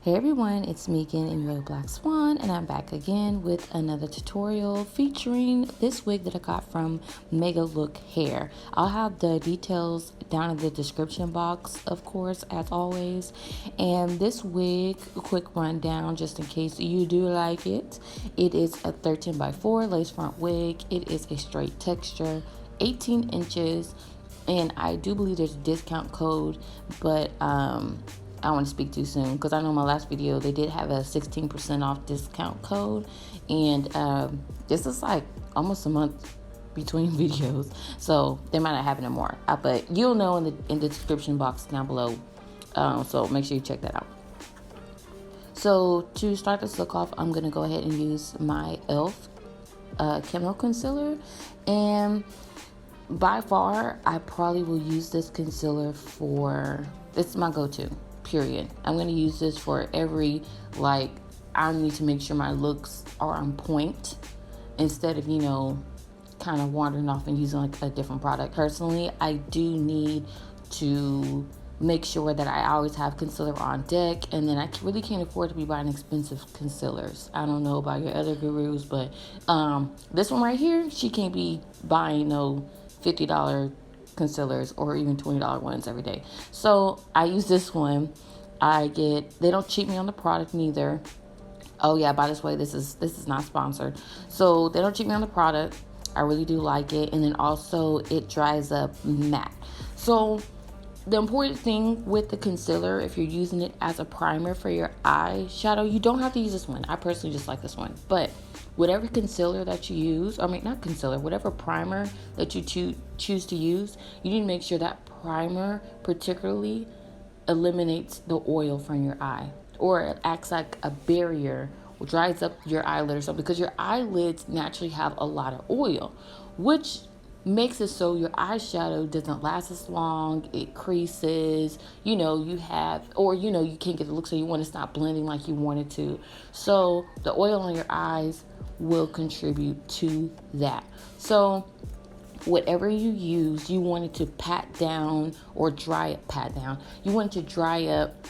Hey everyone, it's Megan in your Black Swan, and I'm back again with another tutorial featuring this wig that I got from Megalookhair. I'll have the details down in the description box, of course, as always. And this wig, a quick rundown just in case you do like it. It is a 13x4 lace front wig. It is a straight texture, 18 inches, and I do believe there's a discount code, but I don't want to speak too soon because I know my last video they did have a 16% off discount code, and this is like almost a month between videos, so they might not have it more. But you'll know in the description box down below, so make sure you check that out. So to start this look off, I'm gonna go ahead and use my e.l.f. Camo Concealer, and by far I probably will use this concealer for, it's my go-to. Period. I'm going to use this for every, like, I need to make sure my looks are on point instead of, kind of wandering off and using like a different product. Personally, I do need to make sure that I always have concealer on deck, and then I really can't afford to be buying expensive concealers. I don't know about your other gurus, but this one right here, she can't be buying no $50 concealers or even $20 ones every day. So I use this one. They don't cheat me on the product neither. Oh yeah, by this way, this is not sponsored. So they don't cheat me on the product. I really do like it. And then also it dries up matte. So the important thing with the concealer, if you're using it as a primer for your eyeshadow, you don't have to use this one. I personally just like this one. But whatever concealer that you use, whatever primer that you choose to use, you need to make sure that primer particularly eliminates the oil from your eye, or it acts like a barrier, or dries up your eyelid or something, because your eyelids naturally have a lot of oil, which makes it so your eyeshadow doesn't last as long. It creases, you can't get the look, so you want to stop blending like you wanted to. So the oil on your eyes will contribute to that. So whatever you use, you want it to pat down or pat down. You want it to dry up.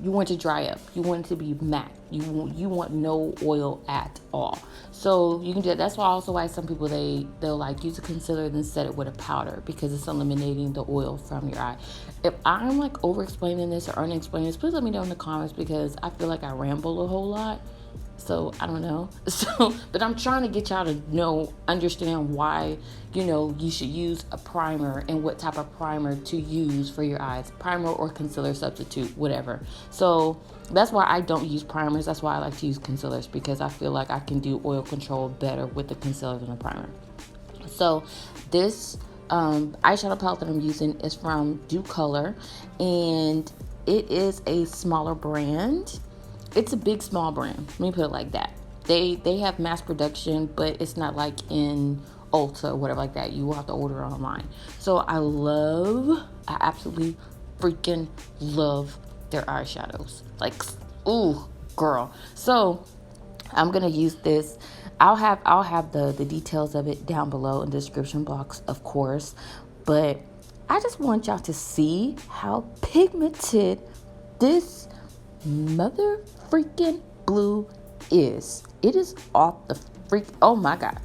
You want it to be matte. You want no oil at all. So you can do that. That's why also why some people they'll like use a concealer and then set it with a powder, because it's eliminating the oil from your eye. If I'm like over explaining this or unexplaining this, please let me know in the comments, because I feel like I ramble a whole lot. So I don't know. But I'm trying to get y'all to understand why, you should use a primer and what type of primer to use for your eyes. Primer or concealer substitute, whatever. So that's why I don't use primers. That's why I like to use concealers, because I feel like I can do oil control better with the concealer than a primer. So this eyeshadow palette that I'm using is from Do Color, and it is a smaller brand. It's a big, small brand. Let me put it like that. They have mass production, but it's not like in Ulta or whatever like that. You will have to order it online. So I absolutely freaking love their eyeshadows. Like, ooh, girl. So I'm gonna use this. I'll have the details of it down below in the description box, of course. But I just want y'all to see how pigmented this mother freaking blue is. It is off the freak. Oh my god,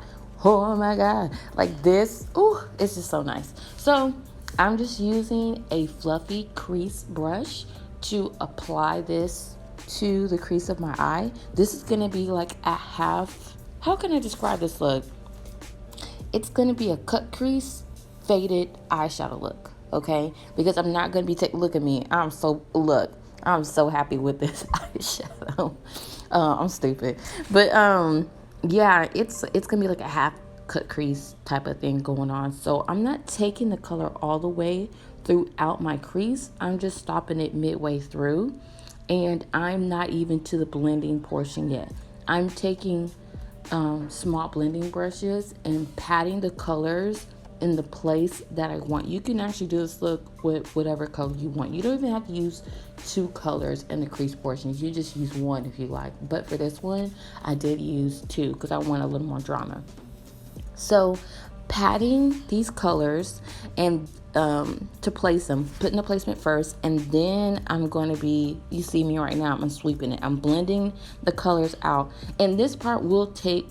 like this. Ooh, it's just so nice. So I'm just using a fluffy crease brush to apply this to the crease of my eye. This is gonna be like a half, how can I describe this look? It's gonna be a cut crease faded eyeshadow look, okay? Because I'm not gonna be look at me, I'm so happy with this eyeshadow. I'm stupid. But yeah, it's gonna be like a half cut crease type of thing going on. So I'm not taking the color all the way throughout my crease. I'm just stopping it midway through. And I'm not even to the blending portion yet. I'm taking small blending brushes and patting the colors in the place that I want. You can actually do this look with whatever color you want. You don't even have to use two colors in the crease portions. You just use one if you like. But for this one, I did use two because I want a little more drama. So patting these colors, and to place them, putting the placement first, and then I'm going to be, you see me right now, I'm sweeping it. I'm blending the colors out, and this part will take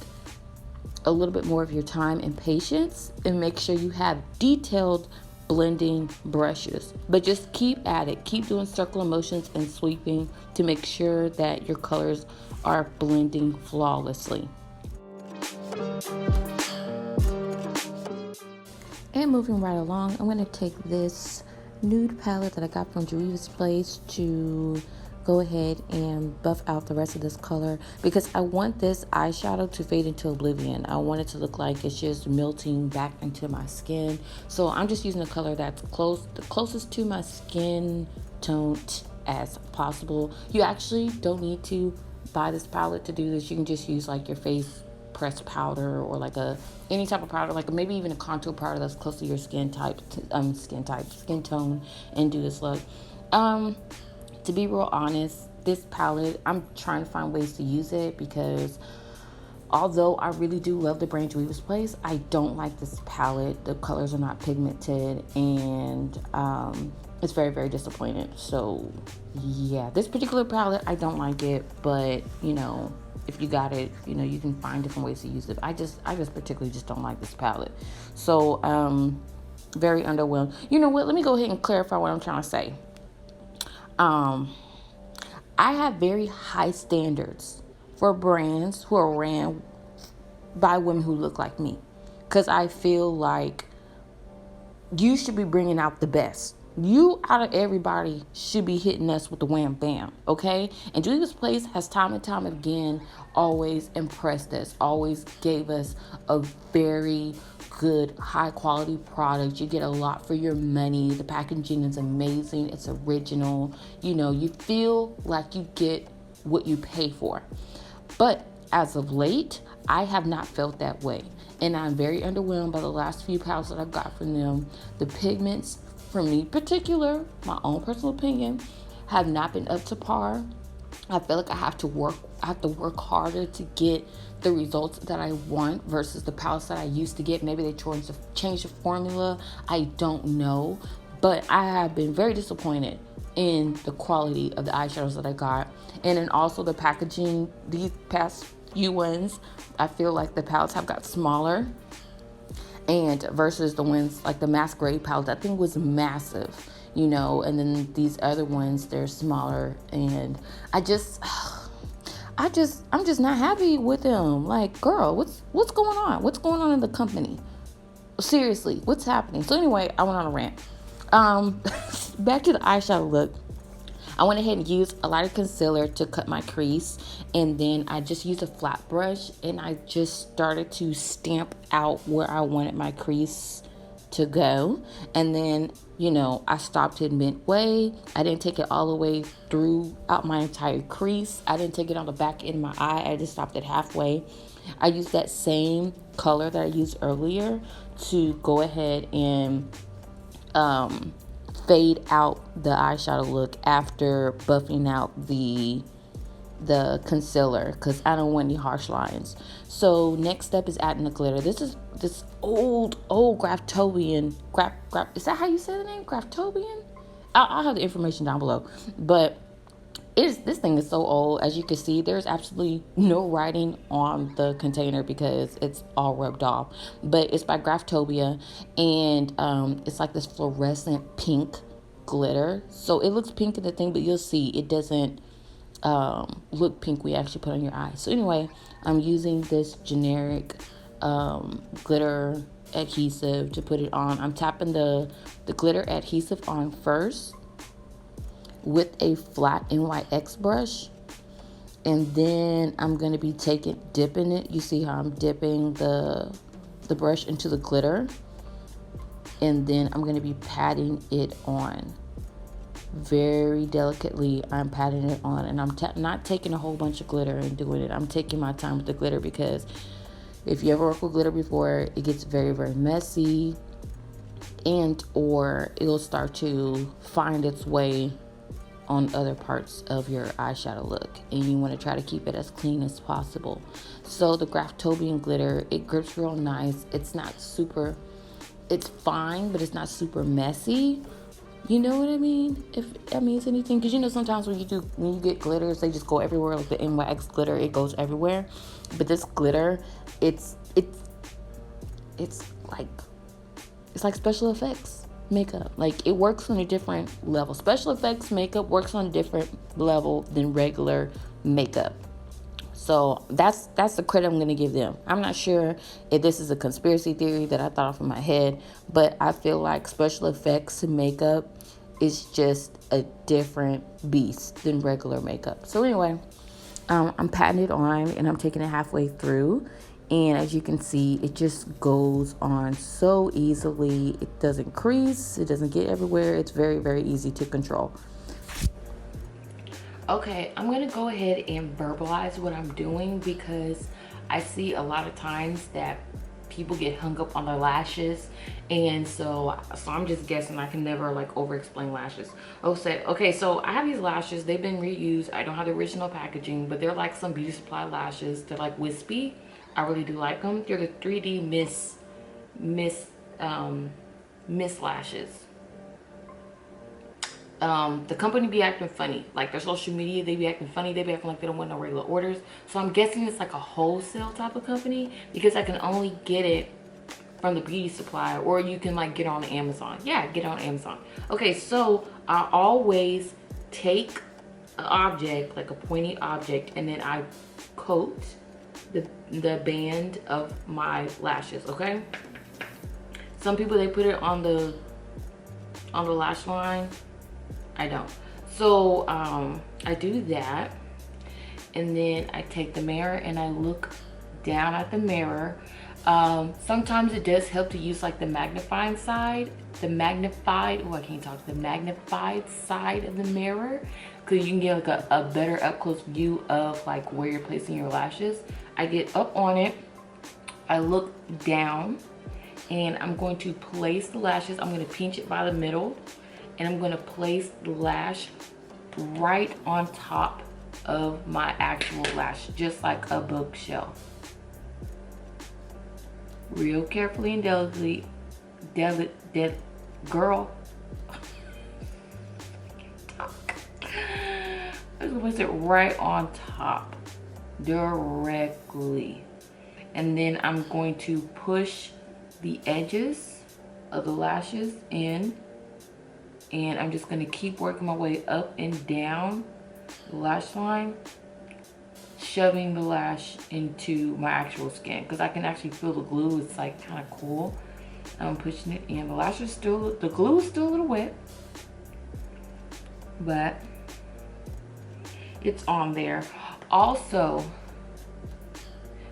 a little bit more of your time and patience, and make sure you have detailed blending brushes, but just keep at it, keep doing circular motions and sweeping to make sure that your colors are blending flawlessly. And moving right along, I'm going to take this nude palette that I got from Juvia's Place to go ahead and buff out the rest of this color, because I want this eyeshadow to fade into oblivion. I want it to look like it's just melting back into my skin. So I'm just using a color that's the closest to my skin tone as possible. You actually don't need to buy this palette to do this. You can just use like your face pressed powder, or like any type of powder, like maybe even a contour powder that's close to your skin tone, and do this look. To be real honest, this palette, I'm trying to find ways to use it, because although I really do love the brand Juvia's Place, I don't like this palette. The colors are not pigmented, and it's very, very disappointing. So yeah, this particular palette, I don't like it, but you know, if you got it, you know, you can find different ways to use it. I just particularly just don't like this palette. So very underwhelmed. You know what, let me go ahead and clarify what I'm trying to say. I have very high standards for brands who are ran by women who look like me, because I feel like you should be bringing out the best. You, out of everybody, should be hitting us with the wham bam, okay? And Juvia's Place has time and time again always impressed us, always gave us a very good, high quality product. You get a lot for your money. The packaging is amazing. It's original. You know, you feel like you get what you pay for. But as of late, I have not felt that way, and I'm very underwhelmed by the last few palettes that I've got from them. The pigments, for me particular, my own personal opinion, have not been up to par. I feel like I have to work harder to get the results that I want versus the palettes that I used to get. Maybe they changed the formula. I don't know, but I have been very disappointed in the quality of the eyeshadows that I got, and then also the packaging. These past few ones, I feel like the palettes have got smaller, and versus the ones like the Masquerade palette, that thing was massive, you know, and then these other ones, they're smaller, and I'm just not happy with them. Like, girl, what's going on? What's going on in the company? Seriously, what's happening? So anyway, I went on a rant. Back to the eyeshadow look. I went ahead and used a lighter concealer to cut my crease, and then I just used a flat brush, and I just started to stamp out where I wanted my crease to go. And then, you know, I stopped it midway. I didn't take it all the way throughout my entire crease. I didn't take it on the back end of my eye. I just stopped it halfway. I used that same color that I used earlier to go ahead and fade out the eyeshadow look after buffing out the concealer, because I don't want any harsh lines. So next step is adding the glitter. This is this old Graftobian. Is that how you say the name? Graftobian? I'll have the information down below. But this thing is so old. As you can see, there's absolutely no writing on the container because it's all rubbed off. But it's by Graftopia, and it's like this fluorescent pink glitter. So it looks pink in the thing, but you'll see it doesn't look pink when you actually put on your eyes. So anyway, I'm using this generic glitter adhesive to put it on. I'm tapping the glitter adhesive on first with a flat NYX brush, and then I'm going to be dipping it. You see how I'm dipping the brush into the glitter, and then I'm going to be patting it on very delicately. I'm patting it on, and I'm not taking a whole bunch of glitter and doing it. I'm taking my time with the glitter, because if you ever work with glitter before, it gets very, very messy, and or it'll start to find its way on other parts of your eyeshadow look, and you want to try to keep it as clean as possible. So the Graftobian glitter, it grips real nice. It's not super it's fine, but it's not super messy. You know what I mean? If that means anything, because you know sometimes when you get glitters, they just go everywhere. Like the NYX glitter, it goes everywhere. But this glitter, it's like it's like special effects makeup. Like it works on a different level. Special effects makeup works on a different level than regular makeup. So that's the credit I'm going to give them. I'm not sure if this is a conspiracy theory that I thought off in my head, but I feel like special effects and makeup is just a different beast than regular makeup. So anyway, I'm patting it on and I'm taking it halfway through. And as you can see, it just goes on so easily. It doesn't crease. It doesn't get everywhere. It's very, very easy to control. Okay, I'm going to go ahead and verbalize what I'm doing because I see a lot of times that people get hung up on their lashes, and so I'm just guessing. I can never like over explain lashes. Okay, so I have these lashes. They've been reused. I don't have the original packaging, but they're like some beauty supply lashes. They're like wispy. I really do like them. They're the 3D Miss lashes. The company be acting funny. Like their social media, they be acting funny. They be acting like they don't want no regular orders. So I'm guessing it's like a wholesale type of company because I can only get it from the beauty supply, or you can like get on Amazon. Yeah, get on Amazon. Okay, so I always take an object, like a pointy object, and then I coat the band of my lashes. Okay. Some people, they put it on the lash line. I don't. So I do that, and then I take the mirror and I look down at the mirror. Sometimes it does help to use like the magnifying side, the magnified side of the mirror, because you can get like a better up close view of like where you're placing your lashes. I get up on it, I look down, and I'm going to place the lashes. I'm going to pinch it by the middle, and I'm going to place the lash right on top of my actual lash, just like a bookshelf. Real carefully and delicately, girl. I'm going to place it right on top, directly. And then I'm going to push the edges of the lashes in, and I'm just going to keep working my way up and down the lash line, shoving the lash into my actual skin, because I can actually feel the glue. It's like kind of cool. I'm pushing it in. The glue is still a little wet, but it's on there. Also,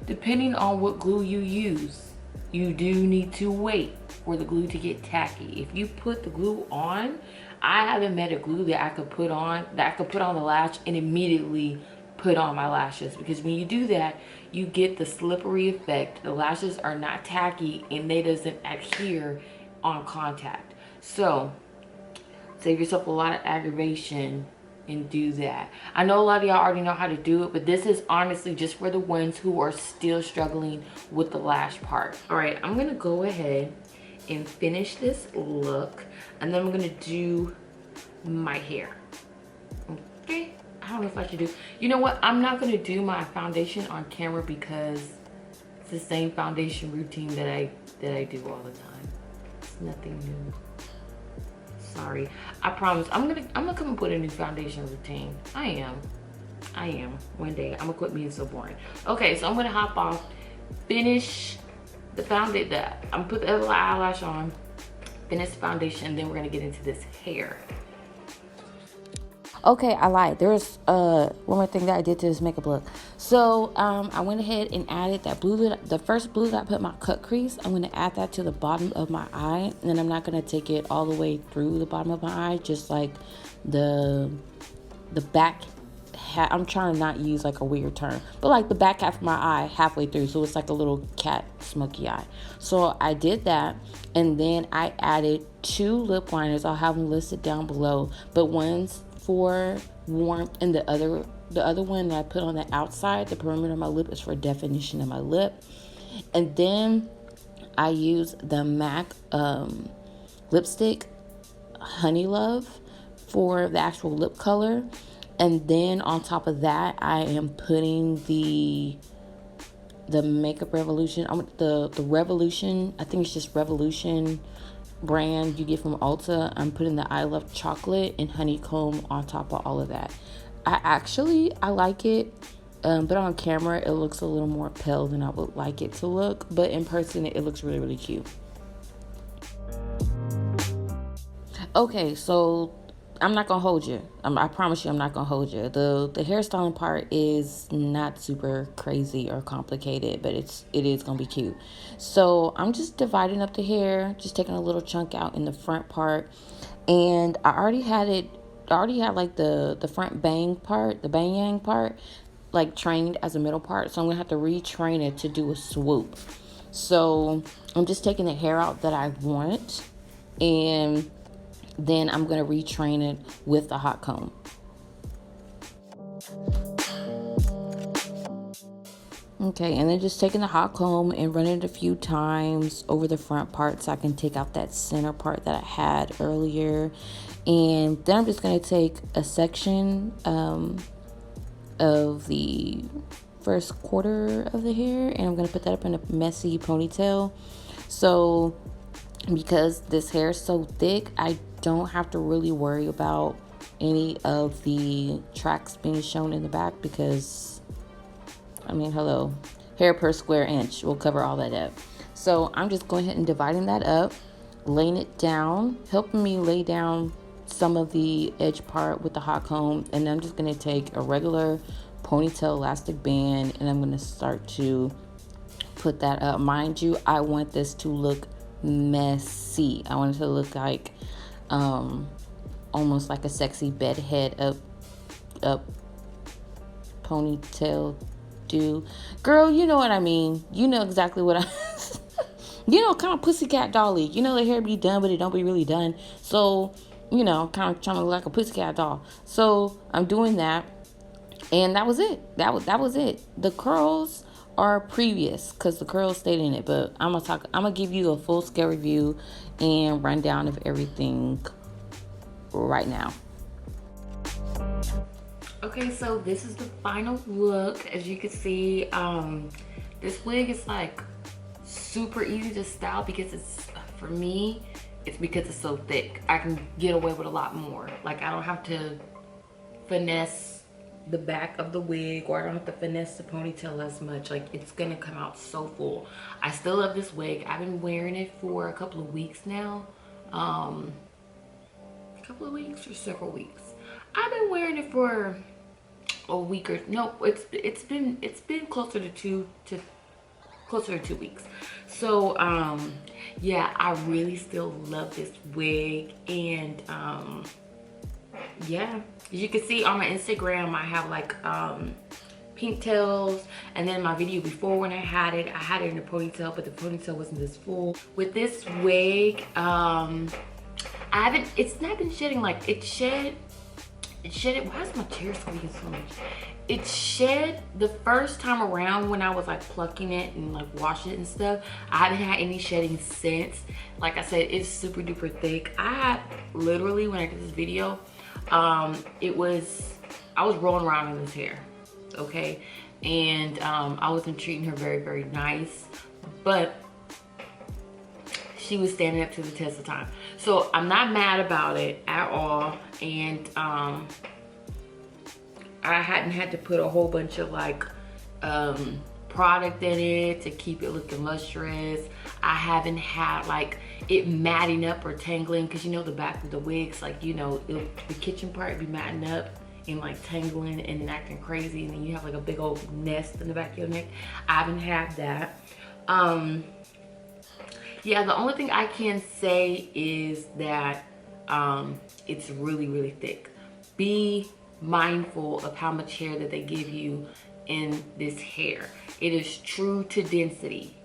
depending on what glue you use, you do need to wait for the glue to get tacky. If you put the glue on, I haven't met a glue that I could put on the lash and immediately put on my lashes, because when you do that, you get the slippery effect. The lashes are not tacky and they doesn't adhere on contact. So save yourself a lot of aggravation and do that. I know a lot of y'all already know how to do it, but this is honestly just for the ones who are still struggling with the lash part. All right, I'm gonna go ahead and finish this look, and then I'm gonna do my hair. Okay, I don't know if I should do, you know what, I'm not gonna do my foundation on camera because it's the same foundation routine that I do all the time. It's nothing new. Sorry, I promise I'm gonna come and put a new foundation routine. I am one day. I'm gonna quit being so boring. Okay, so I'm gonna hop off, finish the foundation. I'm gonna put the other eyelash on, finish the foundation, and then we're gonna get into this hair. Okay, I lied. There's one more thing that I did to this makeup look. So I went ahead and added that blue, the first blue that I put my cut crease. I'm going to add that to the bottom of my eye, and then I'm not going to take it all the way through the bottom of my eye, just like the back half. I'm trying to not use like a weird term, but like the back half of my eye halfway through, so it's like a little cat smoky eye. So I did that, and then I added 2 lip liners. I'll have them listed down below, but one's for warmth, and the other one that I put on the outside, the perimeter of my lip, is for definition of my lip. And then I use the MAC lipstick Honey Love for the actual lip color. And then on top of that, I am putting the Makeup Revolution, the Revolution, I think it's just Revolution brand you get from Ulta. I'm putting the I Love Chocolate and Honeycomb on top of all of that. I like it, but on camera it looks a little more pale than I would like it to look, but in person it looks really, really cute. Okay, so I'm not gonna hold you. I promise you I'm not gonna hold you. The hairstyling part is not super crazy or complicated, but it is gonna be cute. So I'm just dividing up the hair, just taking a little chunk out in the front part. And I already had like the front bang part, the bang yang part, like trained as a middle part. So I'm gonna have to retrain it to do a swoop. So I'm just taking the hair out that I want, and then I'm going to retrain it with the hot comb. Okay, and then just taking the hot comb and running it a few times over the front part so I can take out that center part that I had earlier. And then I'm just going to take a section of the first quarter of the hair, and I'm going to put that up in a messy ponytail. So because this hair is so thick, I don't have to really worry about any of the tracks being shown in the back, because I mean, hello, hair per square inch will cover all that up. So I'm just going ahead and dividing that up, laying it down, helping me lay down some of the edge part with the hot comb. And I'm just going to take a regular ponytail elastic band, and I'm going to start to put that up. Mind you, I want this to look messy. I want it to look like almost like a sexy bed head up ponytail do. Girl, you know what I mean. You know exactly what I you know, kind of pussycat dolly. You know, the hair be done, but it don't be really done. So, you know, kind of trying to look like a pussycat doll. So I'm doing that, and that was it. That was it. The curls are previous because the curls stayed in it, but I'm gonna give you a full scale review and rundown of everything right now. Okay, so this is the final look. As you can see, this wig is like super easy to style because for me it's because it's so thick. I can get away with a lot more. Like, I don't have to finesse the back of the wig, or I don't have to finesse the ponytail as much. Like, it's gonna come out so full. I still love this wig. I've been wearing it for a couple of weeks now. A couple of weeks or several weeks. I've been wearing it for a week or no, it's been closer to 2 weeks. So yeah, I really still love this wig. And yeah, as you can see on my Instagram, I have like pink tails, and then my video before, when I had it in a ponytail, but the ponytail wasn't this full. With this wig, it's not been shedding. Like, it shed it. Why is my chair squeaking so much? It shed the first time around when I was like plucking it and like washing it and stuff. I haven't had any shedding since. Like I said, it's super duper thick. I had literally, when I did this video, I was rolling around in this hair, okay? And I wasn't treating her very, very nice, but she was standing up to the test of time. So I'm not mad about it at all. And I hadn't had to put a whole bunch of like product in it to keep it looking lustrous. I haven't had like it matting up or tangling, because you know the back of the wigs, like, you know, the kitchen part be matting up and like tangling and then acting crazy, and then you have like a big old nest in the back of your neck. I haven't had that. Yeah, the only thing I can say is that it's really, really thick. Be mindful of how much hair that they give you in this hair. It is true to density,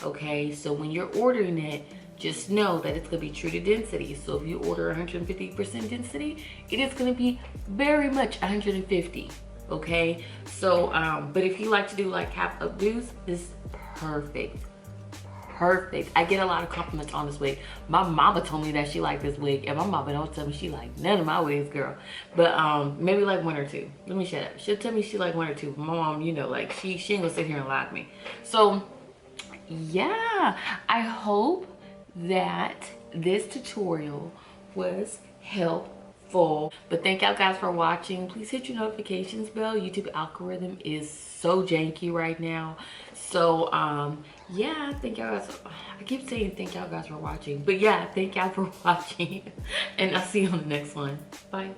okay? So when you're ordering it, just know that it's gonna be true to density. So if you order 150% density, it is gonna be very much 150, okay? So, but if you like to do like half updos, this is perfect. perfect. I get a lot of compliments on this wig. My mama told me that she liked this wig, and my mama don't tell me she like none of my wigs, girl. But maybe like one or two. Let me shut up. She'll tell me she like one or two. My mom, you know, like she ain't gonna sit here and lie to me. So yeah, I hope that this tutorial was helpful. But thank y'all guys for watching. Please hit your notifications bell. YouTube algorithm is so janky right now. So yeah, thank y'all guys. I keep saying thank y'all guys for watching, but yeah, thank y'all for watching, and I'll see you on the next one. Bye.